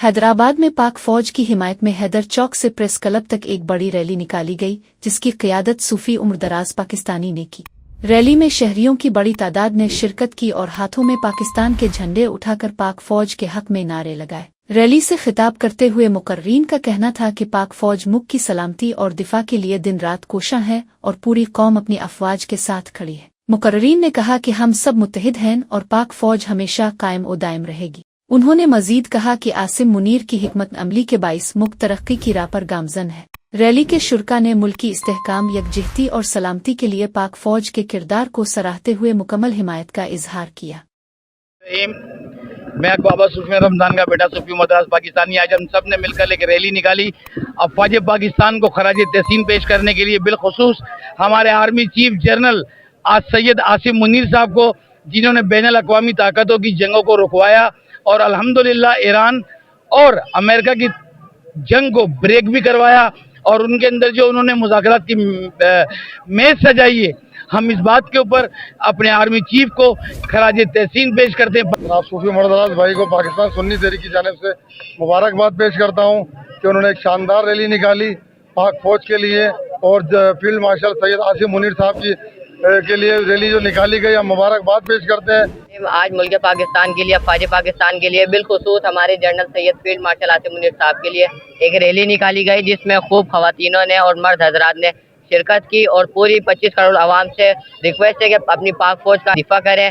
हैदराबाद में पाक फौज की हिमायत में हैदर चौक से प्रेस क्लब तक एक बड़ी रैली निकाली गई, जिसकी क़ियादत सूफी उम्रदराज पाकिस्तानी ने की। रैली में शहरियों की बड़ी तादाद ने शिरकत की और हाथों में पाकिस्तान के झंडे उठाकर पाक फौज के हक में नारे लगाए। रैली से खिताब करते हुए मुकर्रीन का कहना था कि पाक फौज मुल्क की सलामती और दिफा के लिए दिन रात कोशां है और पूरी कौम अपनी अफवाज के साथ खड़ी है। मुकर्रीन ने कहा कि हम सब मुत्तहिद हैं और पाक फौज हमेशा कायम और दायम रहेगी। उन्होंने मजीद कहा कि आसिम मुनीर की हिकमत अमली के बाइस मुल्क तरक्की की राह पर गामजन है। रैली के शुरका ने मुल्क की इस्तेहकाम, यकजहती और सलामती के लिए पाक फौज के किरदार को सराहते हुए मुकम्मल हिमायत का इजहार किया। मैं बाबा सूफी रमजान का बेटा सूफी मद्रास पाकिस्तानी, आज हम सब ने मिलकर एक रैली निकाली अफवाज पाकिस्तान को खराज तहसीन पेश करने के लिए, बिलखुसूस हमारे army chief general Syed Asim Munir साहब को, जिन्होंने बैनुल अक़वामी ताकतों की जंगों को रुकवाया और अल्हम्दुलिल्लाह ईरान और अमेरिका की जंग को ब्रेक भी करवाया और उनके अंदर जो उन्होंने मुज़ाकरात की मेज सजाई है, हम इस बात के ऊपर अपने आर्मी चीफ को खराज तहसीन पेश करते हैं। जनाब सूफी उम्रदराज भाई को पाकिस्तान सुन्नी तहरीक की जानिब से मुबारकबाद पेश करता हूँ कि उन्होंने एक शानदार रैली निकाली पाक फौज के लिए और फील्ड मार्शल सैयद आसिम मुनीर साहब की के लिए रैली जो निकाली गई, हम मुबारकबाद पेश करते हैं। आज मुल्क पाकिस्तान के लिए, अफवाज पाकिस्तान के लिए, बिलखुसूस हमारे general Syed field marshal Asim Munir साहब के लिए एक रैली निकाली गई, जिसमें खूब खवातीनों ने और मर्द हजरात ने शिरकत की और पूरी 25 करोड़ आवाम से रिक्वेस्ट है कि अपनी पाक फौज का दिफा करें।